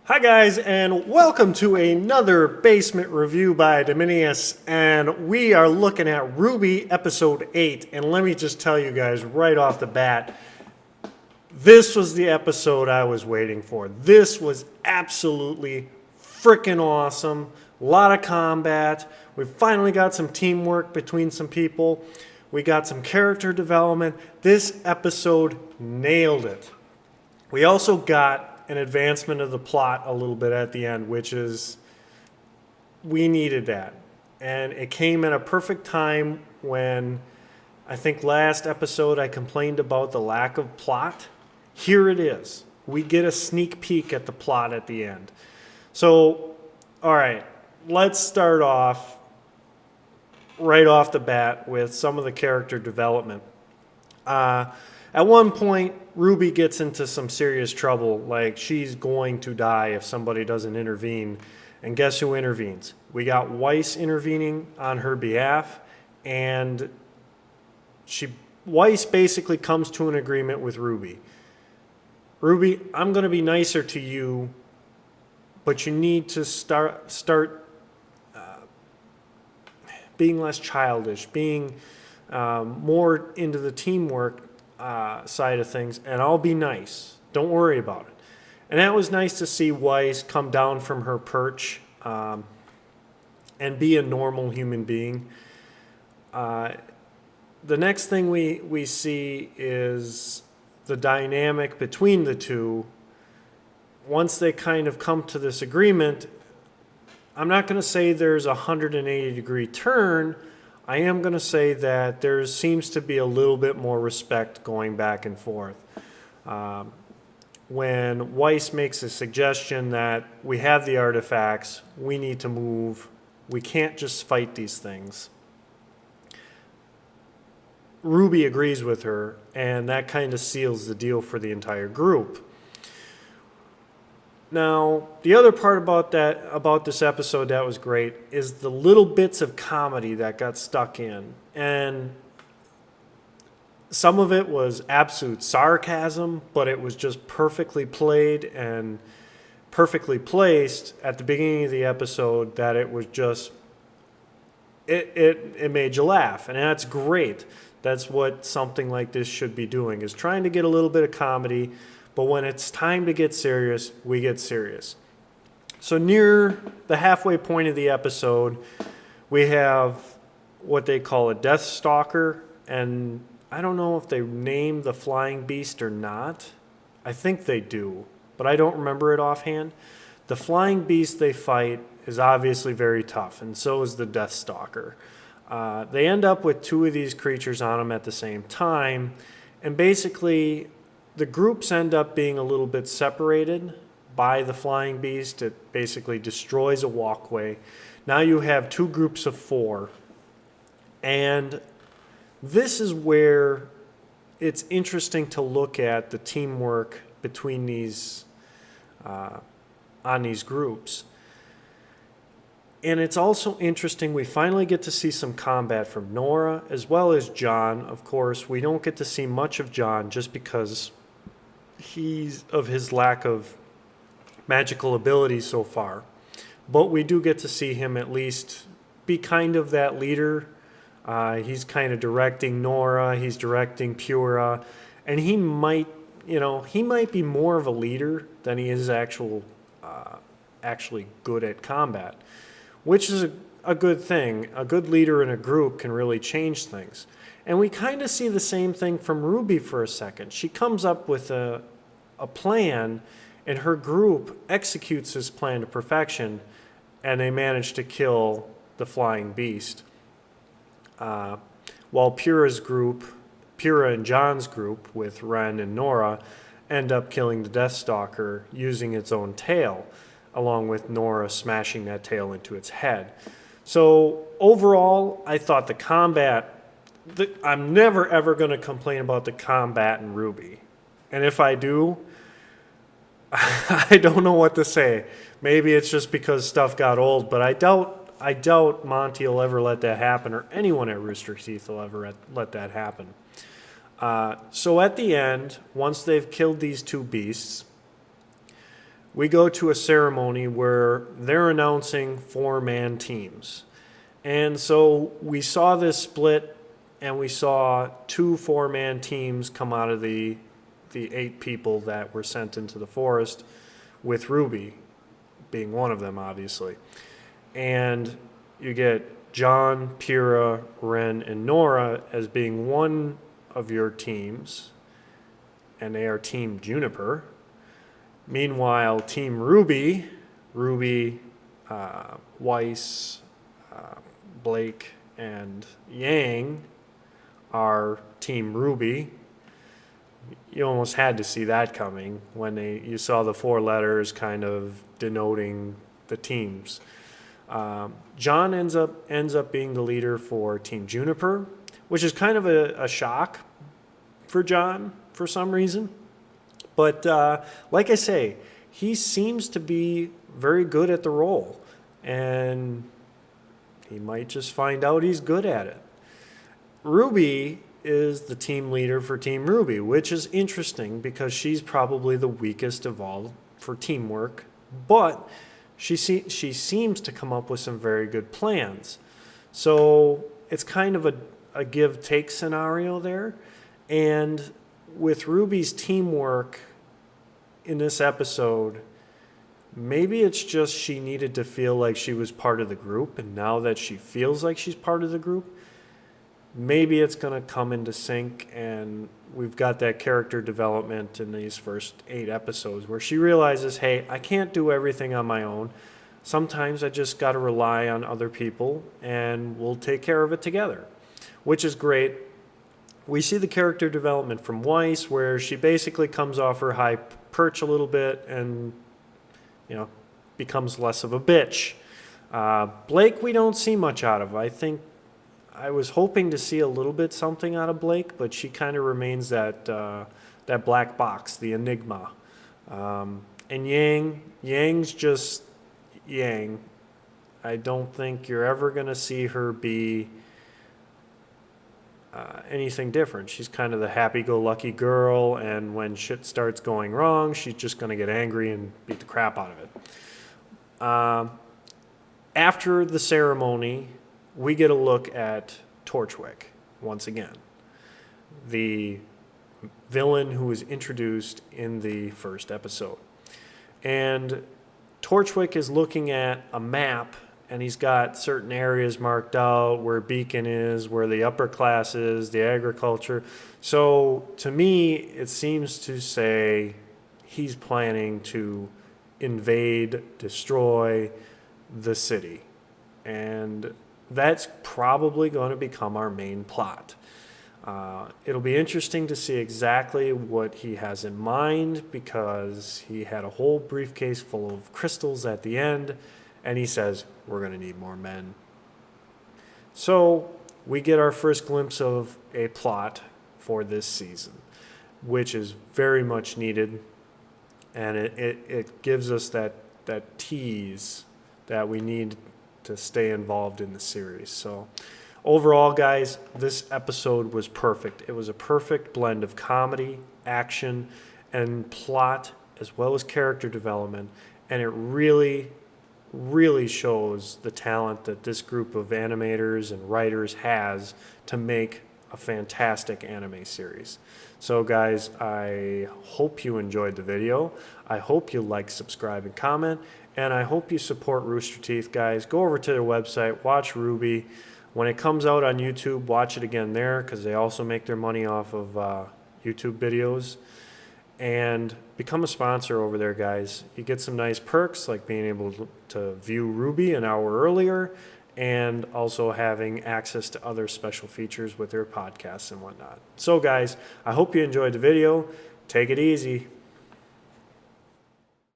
Hi guys, and welcome to another basement review by Diminias, and we are looking at RWBY episode 8. And let me just tell you guys right off the bat, this was the episode I was waiting for. This was absolutely freaking awesome. A lot of combat. We finally got some teamwork between some people. We got some character development. This episode nailed it. We also got an advancement of the plot a little bit at the end, which is, we needed that. And it came at a perfect time when, I think last episode I complained about the lack of plot. Here it is. We get a sneak peek at the plot at the end. So, all right, let's start off right off the bat with some of the character development. At one point, Ruby gets into some serious trouble, like she's going to die if somebody doesn't intervene. And guess who intervenes? We got Weiss intervening on her behalf, and Weiss basically comes to an agreement with Ruby. Ruby, I'm going to be nicer to you, but you need to start being less childish, being more into the teamwork side of things, and I'll be nice. Don't worry about it. And that was nice to see Weiss come down from her perch and be a normal human being. The next thing we see is the dynamic between the two. Once they kind of come to this agreement, I'm not going to say there's a 180-degree turn. I am going to say that there seems to be a little bit more respect going back and forth. When Weiss makes a suggestion that we have the artifacts, we need to move, we can't just fight these things, Ruby agrees with her, and that kind of seals the deal for the entire group. Now, the other part about this episode that was great is the little bits of comedy that got stuck in. And some of it was absolute sarcasm, but it was just perfectly played and perfectly placed at the beginning of the episode that it was just, it made you laugh. And that's great. That's what something like this should be doing, is trying to get a little bit of comedy. But when it's time to get serious, we get serious. So near the halfway point of the episode, we have what they call a Death Stalker. And I don't know if they name the flying beast or not. I think they do, but I don't remember it offhand. The flying beast they fight is obviously very tough, and so is the Death Stalker. They end up with two of these creatures on them at the same time. And basically, the groups end up being a little bit separated by the flying beast. It basically destroys a walkway. Now you have two groups of four. And this is where it's interesting to look at the teamwork between these, on these groups. And it's also interesting, we finally get to see some combat from Nora as well as John. Of course, we don't get to see much of John just because of his lack of magical ability so far. But we do get to see him at least be kind of that leader. He's kind of directing Nora, he's directing Pura, and he might be more of a leader than he is actually good at combat, which is a good thing. A good leader in a group can really change things. And we kind of see the same thing from Ruby for a second. She comes up with a plan, and her group executes this plan to perfection, and they manage to kill the flying beast. While Pura and John's group with Ren and Nora end up killing the Death Stalker using its own tail, along with Nora smashing that tail into its head. So overall, I thought the combat, I'm never ever going to complain about the combat in RWBY. And if I do, I don't know what to say. Maybe it's just because stuff got old, but I doubt Monty will ever let that happen, or anyone at Rooster Teeth will ever let that happen. So at the end, once they've killed these two beasts, we go to a ceremony where they're announcing 4-man teams. And so we saw this split, and we saw 2 4-man teams come out of the 8 people that were sent into the forest, with Ruby being one of them, obviously. And you get John, Pyrrha, Ren, and Nora as being one of your teams, and they are Team Juniper. Meanwhile, Team Ruby, Weiss, Blake, and Yang are Team Ruby. You almost had to see that coming when you saw the 4 letters kind of denoting the teams. John ends up being the leader for Team Juniper, which is kind of a shock for John for some reason. But like I say, he seems to be very good at the role, and he might just find out he's good at it. Ruby is the team leader for Team Ruby, which is interesting because she's probably the weakest of all for teamwork, but she seems to come up with some very good plans. So it's kind of a give-take scenario there. And with Ruby's teamwork in this episode, maybe it's just she needed to feel like she was part of the group, and now that she feels like she's part of the group, maybe it's going to come into sync, and we've got that character development in these first 8 episodes where she realizes, hey, I can't do everything on my own. Sometimes I just got to rely on other people, and we'll take care of it together, which is great. We see the character development from Weiss, where she basically comes off her high perch a little bit and, becomes less of a bitch. Blake, we don't see much out of. I think I was hoping to see a little bit something out of Blake, but she kind of remains that black box, the enigma. And Yang's just Yang. I don't think you're ever going to see her be anything different. She's kind of the happy-go-lucky girl, and when shit starts going wrong, she's just going to get angry and beat the crap out of it. After the ceremony, we get a look at Torchwick once again, the villain who was introduced in the first episode. And Torchwick is looking at a map, and he's got certain areas marked out where Beacon is, where the upper class is, the agriculture. So to me, it seems to say he's planning to invade, destroy the city. And that's probably going to become our main plot. It'll be interesting to see exactly what he has in mind, because he had a whole briefcase full of crystals at the end, and he says, we're going to need more men. So we get our first glimpse of a plot for this season, which is very much needed, and it gives us that tease that we need to stay involved in the series. So overall, guys, this episode was perfect. It was a perfect blend of comedy, action, and plot, as well as character development, and it really shows the talent that this group of animators and writers has to make a fantastic anime series. So guys, I hope you enjoyed the video. I hope you like, subscribe, and comment, and I hope you support Rooster Teeth, guys. Go over to their website, watch RWBY. When it comes out on YouTube, watch it again there, because they also make their money off of YouTube videos. And become a sponsor over there, guys. You get some nice perks, like being able to view RWBY an hour earlier, and also having access to other special features with their podcasts and whatnot. So guys, I hope you enjoyed the video. Take it easy.